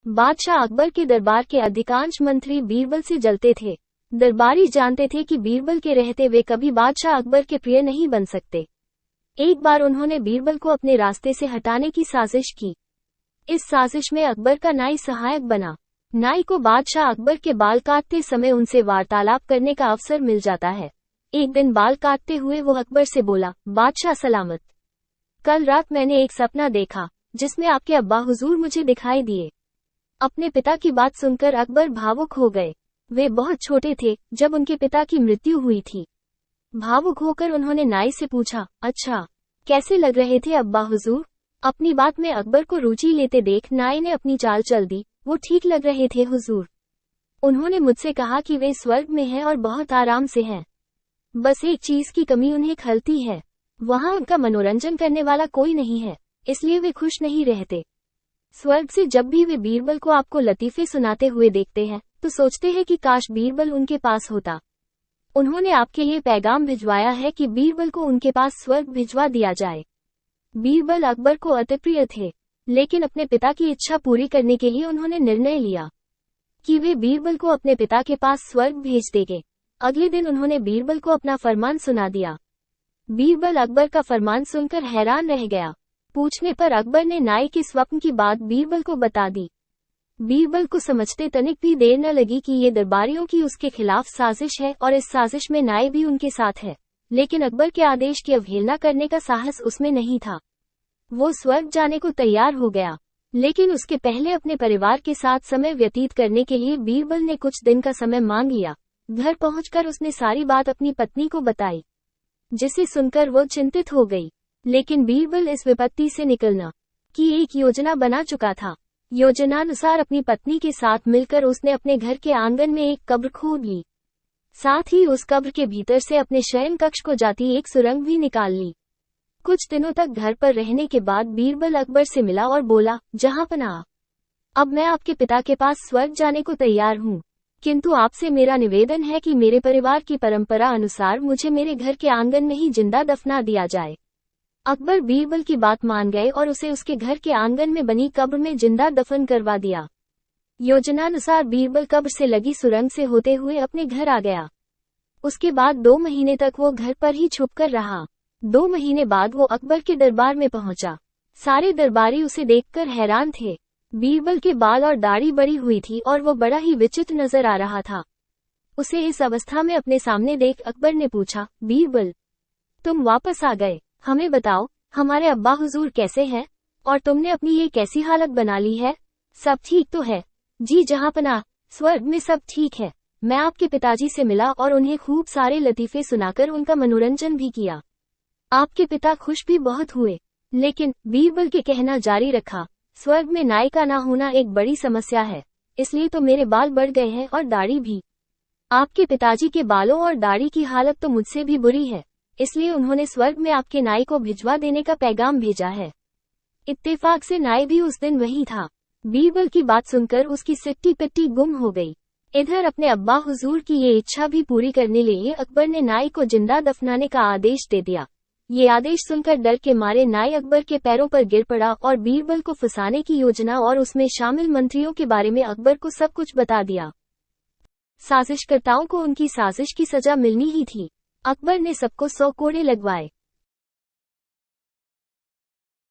बादशाह अकबर के दरबार के अधिकांश मंत्री बीरबल से जलते थे। दरबारी जानते थे कि बीरबल के रहते वे कभी बादशाह अकबर के प्रिय नहीं बन सकते। एक बार उन्होंने बीरबल को अपने रास्ते से हटाने की साजिश की। इस साजिश में अकबर का नाई सहायक बना। नाई को बादशाह अकबर के बाल काटते समय उनसे वार्तालाप करने का अवसर मिल जाता है। एक दिन बाल काटते हुए वो अकबर से बोला, बादशाह सलामत। कल रात मैंने एक सपना देखा जिसमें आपके अब्बा हुजूर मुझे दिखाई दिए। अपने पिता की बात सुनकर अकबर भावुक हो गए। वे बहुत छोटे थे जब उनके पिता की मृत्यु हुई थी। भावुक होकर उन्होंने नाई से पूछा, अच्छा, कैसे लग रहे थे अब्बा हुजूर? अपनी बात में अकबर को रुचि लेते देख नाई ने अपनी चाल चल दी, वो ठीक लग रहे थे हुजूर। उन्होंने मुझसे कहा कि वे स्वर्ग में हैं और बहुत आराम से हैं। बस एक चीज की कमी उन्हें खलती है, वहाँ उनका मनोरंजन करने वाला कोई नहीं है, इसलिए वे खुश नहीं रहते। स्वर्ग से जब भी वे बीरबल को आपको लतीफे सुनाते हुए देखते हैं तो सोचते हैं कि काश बीरबल उनके पास होता। उन्होंने आपके लिए पैगाम भिजवाया है कि बीरबल को उनके पास स्वर्ग भिजवा दिया जाए। बीरबल अकबर को अति प्रिय थे, लेकिन अपने पिता की इच्छा पूरी करने के लिए उन्होंने निर्णय लिया कि वे बीरबल को अपने पिता के पास स्वर्ग भेज देंगे। अगले दिन उन्होंने बीरबल को अपना फरमान सुना दिया। बीरबल अकबर का फरमान सुनकर हैरान रह गया। पूछने पर अकबर ने नाई के स्वप्न की बात बीरबल को बता दी। बीरबल को समझते तनिक भी देर न लगी कि ये दरबारियों की उसके खिलाफ साजिश है और इस साजिश में नाई भी उनके साथ है, लेकिन अकबर के आदेश की अवहेलना करने का साहस उसमें नहीं था। वो स्वर्ग जाने को तैयार हो गया, लेकिन उसके पहले अपने परिवार के साथ समय व्यतीत करने के लिए बीरबल ने कुछ दिन का समय मांग लिया। घर पहुंचकर उसने सारी बात अपनी पत्नी को बताई, जिसे सुनकर वो चिंतित हो गई। लेकिन बीरबल इस विपत्ति से निकलना की एक योजना बना चुका था। योजनानुसार अपनी पत्नी के साथ मिलकर उसने अपने घर के आंगन में एक कब्र खोद ली। साथ ही उस कब्र के भीतर से अपने शयन कक्ष को जाती एक सुरंग भी निकाल ली। कुछ दिनों तक घर पर रहने के बाद बीरबल अकबर से मिला और बोला, जहांपनाह, अब मैं आपके पिता के पास स्वर्ग जाने को तैयार हूँ, किंतु आपसे मेरा निवेदन है कि मेरे परिवार की परंपरा अनुसार मुझे मेरे घर के आंगन में ही जिंदा दफना दिया जाए। अकबर बीरबल की बात मान गए और उसे उसके घर के आंगन में बनी कब्र में जिंदा दफन करवा दिया। योजनानुसार बीरबल कब्र से लगी सुरंग से होते हुए अपने घर आ गया। उसके बाद 2 महीने तक वो घर पर ही छुपकर रहा। 2 महीने बाद वो अकबर के दरबार में पहुंचा। सारे दरबारी उसे देखकर हैरान थे। बीरबल के बाल और दाढ़ी बड़ी हुई थी और वो बड़ा ही विचित्र नजर आ रहा था। उसे इस अवस्था में अपने सामने देख अकबर ने पूछा, बीरबल, तुम वापस आ गए, हमें बताओ, हमारे अब्बा हुजूर कैसे हैं और तुमने अपनी ये कैसी हालत बना ली है? सब ठीक तो है? जी जहांपनाह, स्वर्ग में सब ठीक है। मैं आपके पिताजी से मिला और उन्हें खूब सारे लतीफे सुनाकर उनका मनोरंजन भी किया। आपके पिता खुश भी बहुत हुए। लेकिन बीरबल के कहना जारी रखा, स्वर्ग में नाई का ना होना एक बड़ी समस्या है, इसलिए तो मेरे बाल बढ़ गए हैं और दाढ़ी भी। आपके पिताजी के बालों और दाढ़ी की हालत तो मुझसे भी बुरी है, इसलिए उन्होंने स्वर्ग में आपके नाई को भिजवा देने का पैगाम भेजा है। इत्तेफाक से नाई भी उस दिन वही था। बीरबल की बात सुनकर उसकी सिट्टी पिट्टी गुम हो गई। इधर अपने अब्बा हुजूर की ये इच्छा भी पूरी करने लिए अकबर ने नाई को जिंदा दफनाने का आदेश दे दिया। ये आदेश सुनकर डर के मारे नाई अकबर के पैरों पर गिर पड़ा और बीरबल को फंसाने की योजना और उसमें शामिल मंत्रियों के बारे में अकबर को सब कुछ बता दिया। साजिशकर्ताओं को उनकी साजिश की सजा मिलनी ही थी। अकबर ने सबको 100 कोड़े लगवाए।